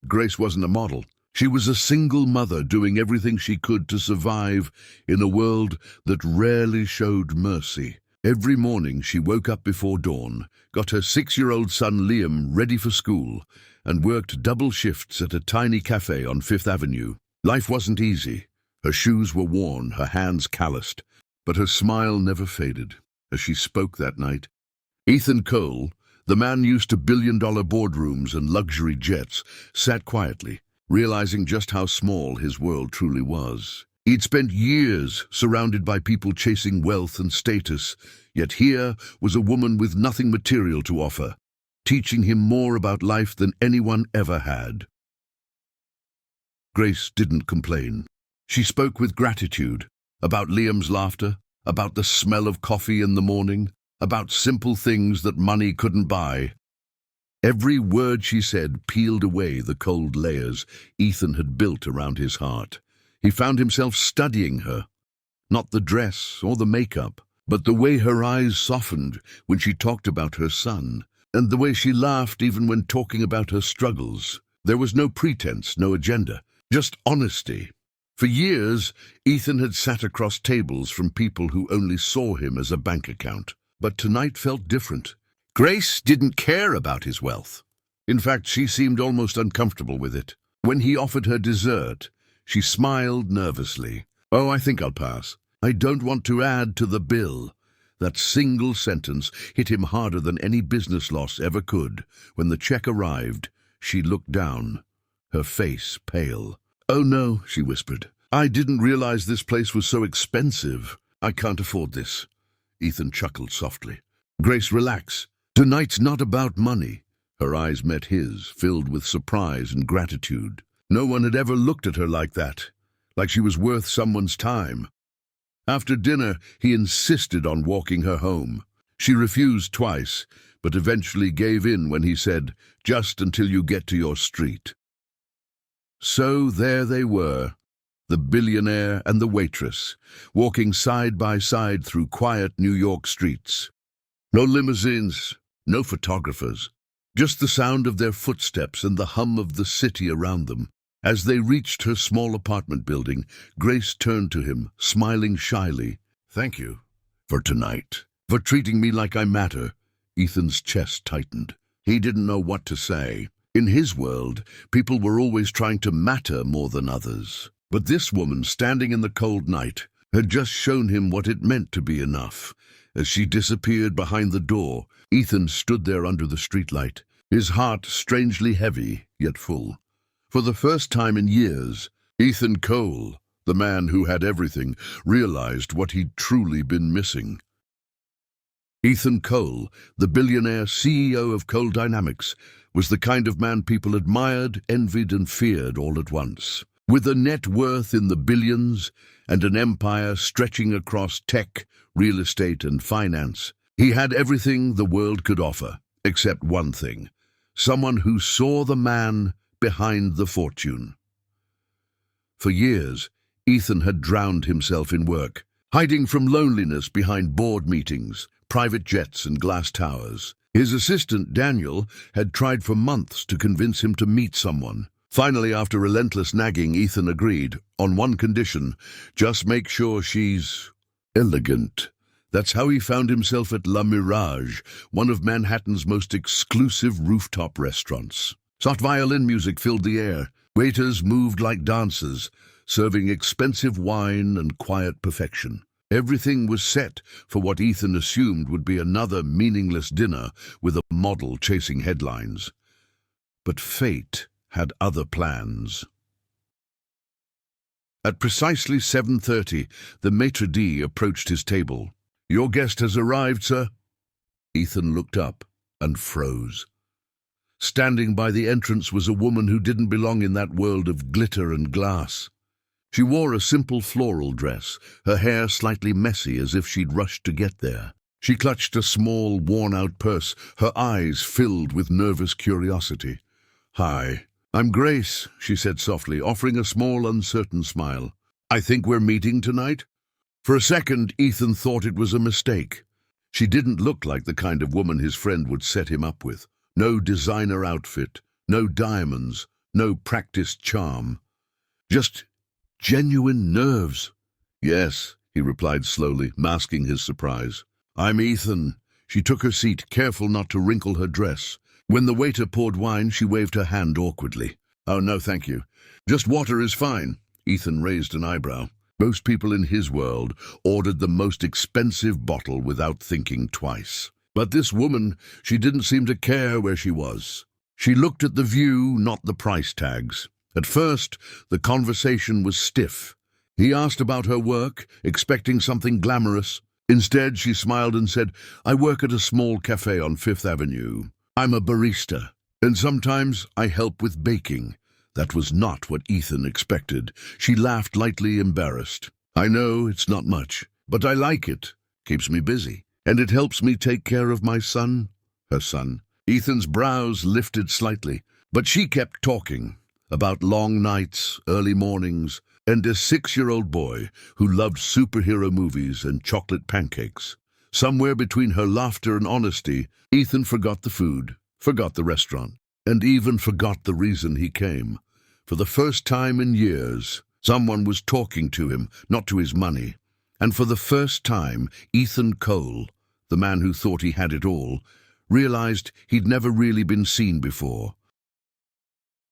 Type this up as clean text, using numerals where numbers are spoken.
Grace wasn't a model. She was a single mother doing everything she could to survive in a world that rarely showed mercy. Every morning she woke up before dawn, got her 6-year-old son Liam ready for school, and worked double shifts at a tiny cafe on Fifth Avenue. Life wasn't easy. Her shoes were worn, her hands calloused, but her smile never faded as she spoke that night. Ethan Cole, the man used to billion-dollar boardrooms and luxury jets, sat quietly, realizing just how small his world truly was. He'd spent years surrounded by people chasing wealth and status, yet here was a woman with nothing material to offer, teaching him more about life than anyone ever had. Grace didn't complain. She spoke with gratitude about Liam's laughter, about the smell of coffee in the morning, about simple things that money couldn't buy. Every word she said peeled away the cold layers Ethan had built around his heart. He found himself studying her, not the dress or the makeup, but the way her eyes softened when she talked about her son, and the way she laughed even when talking about her struggles. There was no pretense, no agenda, just honesty. For years, Ethan had sat across tables from people who only saw him as a bank account. But tonight felt different. Grace didn't care about his wealth. In fact, she seemed almost uncomfortable with it. When he offered her dessert, she smiled nervously. "Oh, I think I'll pass. I don't want to add to the bill." That single sentence hit him harder than any business loss ever could. When the check arrived, she looked down, her face pale. "Oh no," she whispered. "I didn't realize this place was so expensive. I can't afford this." Ethan chuckled softly. "Grace, relax. Tonight's not about money." Her eyes met his, filled with surprise and gratitude. No one had ever looked at her like that, like she was worth someone's time. After dinner, he insisted on walking her home. She refused twice, but eventually gave in when he said, "Just until you get to your street." So there they were, the billionaire and the waitress, walking side by side through quiet New York streets. No limousines, no photographers, just the sound of their footsteps and the hum of the city around them. As they reached her small apartment building, Grace turned to him, smiling shyly. "Thank you for tonight, for treating me like I matter." Ethan's chest tightened. He didn't know what to say. In his world, people were always trying to matter more than others. But this woman, standing in the cold night, had just shown him what it meant to be enough. As she disappeared behind the door, Ethan stood there under the streetlight, his heart strangely heavy, yet full. For the first time in years, Ethan Cole, the man who had everything, realized what he'd truly been missing. Ethan Cole, the billionaire CEO of Cole Dynamics, was the kind of man people admired, envied, and feared all at once. With a net worth in the billions and an empire stretching across tech, real estate, and finance, he had everything the world could offer, except one thing: someone who saw the man behind the fortune. For years, Ethan had drowned himself in work, hiding from loneliness behind board meetings, private jets, and glass towers. His assistant, Daniel, had tried for months to convince him to meet someone. Finally, after relentless nagging, Ethan agreed, on one condition: just make sure she's elegant. That's how he found himself at La Mirage, one of Manhattan's most exclusive rooftop restaurants. Soft violin music filled the air. Waiters moved like dancers, serving expensive wine and quiet perfection. Everything was set for what Ethan assumed would be another meaningless dinner with a model chasing headlines. But fate had other plans. At precisely 7:30, the maitre d' approached his table. "Your guest has arrived, sir." Ethan looked up and froze. Standing by the entrance was a woman who didn't belong in that world of glitter and glass. She wore a simple floral dress, her hair slightly messy as if she'd rushed to get there. She clutched a small, worn-out purse, her eyes filled with nervous curiosity. "Hi, I'm Grace," she said softly, offering a small, uncertain smile. "I think we're meeting tonight?" For a second, Ethan thought it was a mistake. She didn't look like the kind of woman his friend would set him up with. No designer outfit, no diamonds, no practiced charm. Just genuine nerves. Yes, he replied slowly, masking his surprise. I'm Ethan. She took her seat, careful not to wrinkle her dress. When the waiter poured wine, she waved her hand awkwardly. Oh, no, thank you. Just water is fine. Ethan raised an eyebrow. Most people in his world ordered the most expensive bottle without thinking twice. But this woman, she didn't seem to care where she was. She looked at the view, not the price tags. At first, the conversation was stiff. He asked about her work, expecting something glamorous. Instead, she smiled and said, I work at a small cafe on Fifth Avenue. I'm a barista, and sometimes I help with baking. That was not what Ethan expected. She laughed lightly, embarrassed. I know it's not much, but I like it. Keeps me busy. And it helps me take care of my son. Her son. Ethan's brows lifted slightly, but she kept talking about long nights, early mornings, and a 6-year-old boy who loved superhero movies and chocolate pancakes. Somewhere between her laughter and honesty, Ethan forgot the food, forgot the restaurant, and even forgot the reason he came. For the first time in years, someone was talking to him, not to his money. And for the first time, Ethan Cole, the man who thought he had it all, realized he'd never really been seen before.